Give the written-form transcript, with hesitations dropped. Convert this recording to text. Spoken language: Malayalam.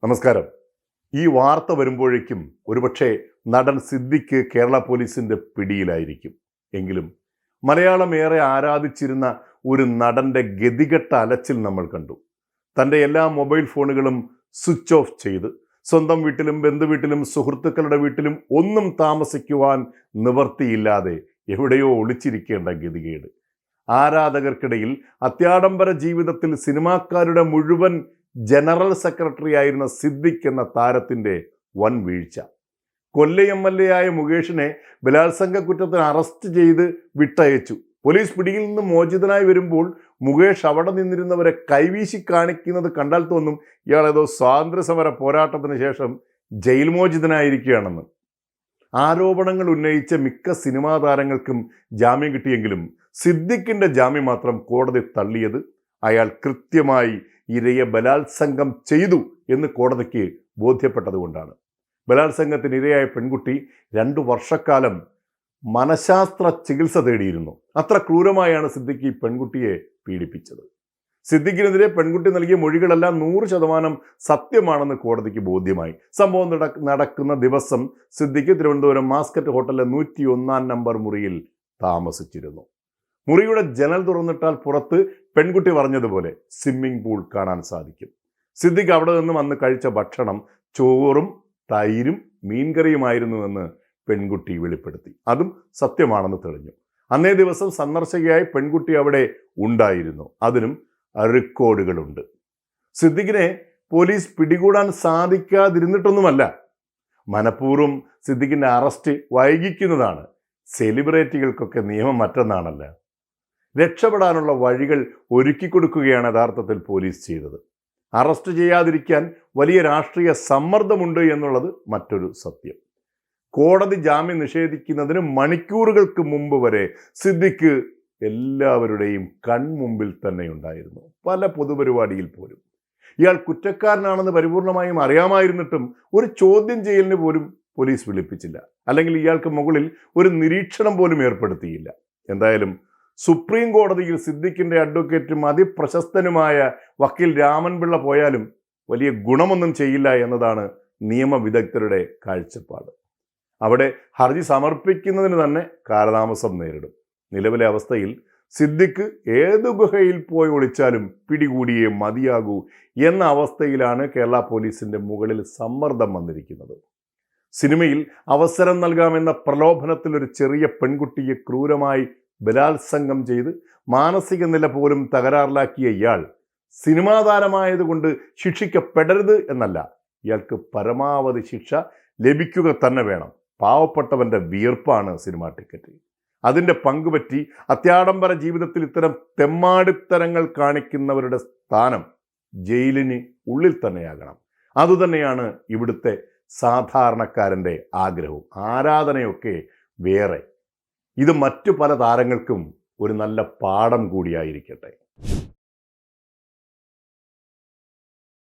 നമസ്കാരം. ഈ വാർത്ത വരുമ്പോഴേക്കും ഒരുപക്ഷെ നടൻ സിദ്ദിഖ് കേരള പോലീസിന്റെ പിടിയിലായിരിക്കും. എങ്കിലും മലയാളം ഏറെ ആരാധിച്ചിരുന്ന ഒരു നടന്റെ ഗതികെട്ട അലച്ചിൽ നമ്മൾ കണ്ടു. തൻ്റെ എല്ലാ മൊബൈൽ ഫോണുകളും സ്വിച്ച് ഓഫ് ചെയ്ത് സ്വന്തം വീട്ടിലും ബന്ധുവീട്ടിലും സുഹൃത്തുക്കളുടെ വീട്ടിലും ഒന്നും താമസിക്കുവാൻ നിവർത്തിയില്ലാതെ എവിടെയോ ഒളിച്ചിരിക്കേണ്ട ഗതികേട്. ആരാധകർക്കിടയിൽ അത്യാഡംബര ജീവിതത്തിൽ സിനിമാക്കാരുടെ മുഴുവൻ ജനറൽ സെക്രട്ടറി ആയിരുന്ന സിദ്ദിഖ് എന്ന താരത്തിൻ്റെ വൻ വീഴ്ച. കൊല്ലം MLA ആയ മുകേഷിനെ ബലാത്സംഗ കുറ്റത്തിന് അറസ്റ്റ് ചെയ്ത് വിട്ടയച്ചു. പോലീസ് പിടിയിൽ നിന്ന് മോചിതനായി വരുമ്പോൾ മുകേഷ് അവിടെ നിന്നിരുന്നവരെ കൈവീശി കാണിക്കുന്നത് കണ്ടാൽ തോന്നും ഇയാൾ ഏതോ സ്വാതന്ത്ര്യസമര പോരാട്ടത്തിന് ശേഷം ജയിൽ മോചിതനായിരിക്കുകയാണെന്ന്. ആരോപണങ്ങൾ ഉന്നയിച്ച മിക്ക സിനിമാ താരങ്ങൾക്കും ജാമ്യം കിട്ടിയെങ്കിലും സിദ്ദിഖിൻ്റെ ജാമ്യം മാത്രം കോടതി തള്ളിയത് അയാൾ കൃത്യമായി ഇരയെ ബലാത്സംഗം ചെയ്തു എന്ന് കോടതിക്ക് ബോധ്യപ്പെട്ടതുകൊണ്ടാണ്. ബലാത്സംഗത്തിന് ഇരയായ പെൺകുട്ടി 2 വർഷക്കാലം മനഃശാസ്ത്ര ചികിത്സ തേടിയിരുന്നു. അത്ര ക്രൂരമായാണ് സിദ്ദിഖ് ഈ പെൺകുട്ടിയെ പീഡിപ്പിച്ചത്. സിദ്ദിഖിനെതിരെ പെൺകുട്ടി നൽകിയ മൊഴികളെല്ലാം 100% സത്യമാണെന്ന് കോടതിക്ക് ബോധ്യമായി. സംഭവം നടക്കുന്ന ദിവസം സിദ്ദിഖ് തിരുവനന്തപുരം മാസ്കറ്റ് ഹോട്ടലിലെ 101 നമ്പർ മുറിയിൽ താമസിച്ചിരുന്നു. മുറിയുടെ ജനൽ തുറന്നിട്ടാൽ പുറത്ത് പെൺകുട്ടി പറഞ്ഞതുപോലെ സ്വിമ്മിംഗ് പൂൾ കാണാൻ സാധിക്കും. സിദ്ദിഖ് അവിടെ നിന്നും അന്ന് കഴിച്ച ഭക്ഷണം ചോറും തൈരും മീൻകറിയുമായിരുന്നുവെന്ന് പെൺകുട്ടി വെളിപ്പെടുത്തി. അതും സത്യമാണെന്ന് തെളിഞ്ഞു. അന്നേ ദിവസം സന്ദർശകയായി പെൺകുട്ടി അവിടെ ഉണ്ടായിരുന്നു. അതിനും റെക്കോർഡുകളുണ്ട്. സിദ്ദിഖിനെ പോലീസ് പിടികൂടാൻ സാധിക്കാതിരുന്നിട്ടൊന്നുമല്ല, മനഃപൂർവ്വം സിദ്ദിഖിൻ്റെ അറസ്റ്റ് വൈകിക്കുന്നതാണ്. സെലിബ്രിറ്റികൾക്കൊക്കെ നിയമം മറ്റൊന്നാണല്ല. രക്ഷപ്പെടാനുള്ള വഴികൾ ഒരുക്കിക്കൊടുക്കുകയാണ് യഥാർത്ഥത്തിൽ പോലീസ് ചെയ്തത്. അറസ്റ്റ് ചെയ്യാതിരിക്കാൻ വലിയ രാഷ്ട്രീയ സമ്മർദ്ദമുണ്ട് എന്നുള്ളത് മറ്റൊരു സത്യം. കോടതി ജാമ്യം നിഷേധിക്കുന്നതിന് മണിക്കൂറുകൾക്ക് മുമ്പ് വരെ സിദ്ദിഖ് എല്ലാവരുടെയും കൺമുമ്പിൽ തന്നെ ഉണ്ടായിരുന്നു. പല പൊതുപരിപാടിയിൽ പോലും ഇയാൾ കുറ്റക്കാരനാണെന്ന് പരിപൂർണമായും അറിയാമായിരുന്നിട്ടും ഒരു ചോദ്യം ചെയ്യലിന് പോലും പോലീസ് വിളിപ്പിച്ചില്ല. അല്ലെങ്കിൽ ഇയാൾക്ക് മുകളിൽ ഒരു നിരീക്ഷണം പോലും ഏർപ്പെടുത്തിയില്ല. എന്തായാലും സുപ്രീം കോടതിയിൽ സിദ്ദിഖിൻ്റെ അഡ്വക്കേറ്റും അതിപ്രശസ്തനുമായ വക്കീൽ രാമൻപിള്ള പോയാലും വലിയ ഗുണമൊന്നും ചെയ്യില്ല എന്നതാണ് നിയമവിദഗ്ധരുടെ കാഴ്ചപ്പാട്. അവിടെ ഹർജി സമർപ്പിക്കുന്നതിന് തന്നെ കാലതാമസം നേരിടും. നിലവിലെ അവസ്ഥയിൽ സിദ്ദിഖ് ഏത് ഗുഹയിൽ പോയി ഒളിച്ചാലും പിടികൂടിയേ മതിയാകൂ എന്ന അവസ്ഥയിലാണ് കേരള പോലീസിൻ്റെ മുകളിൽ സമ്മർദ്ദം വന്നിരിക്കുന്നത്. സിനിമയിൽ അവസരം നൽകാമെന്ന പ്രലോഭനത്തിൽ ഒരു ചെറിയ പെൺകുട്ടിയെ ക്രൂരമായി ബലാത്സംഗം ചെയ്ത് മാനസിക നില പോലും തകരാറിലാക്കിയ ഇയാൾ സിനിമാ താരമായതുകൊണ്ട് ശിക്ഷിക്കപ്പെടരുത് എന്നല്ല, ഇയാൾക്ക് പരമാവധി ശിക്ഷ ലഭിക്കുക തന്നെ വേണം. പാവപ്പെട്ടവൻ്റെ വിയർപ്പാണ് സിനിമാ ടിക്കറ്റ്. അതിൻ്റെ പങ്കുപറ്റി അത്യാഡംബര ജീവിതത്തിൽ ഇത്തരം തെമ്മാടിത്തരങ്ങൾ കാണിക്കുന്നവരുടെ സ്ഥാനം ജയിലിന് ഉള്ളിൽ തന്നെയാകണം. അതുതന്നെയാണ് ഇവിടുത്തെ സാധാരണക്കാരൻ്റെ ആഗ്രഹവും. ആരാധനയൊക്കെ വേറെ. ഇത് മറ്റു പല താരങ്ങൾക്കും ഒരു നല്ല പാഠം കൂടിയായിരിക്കട്ടെ.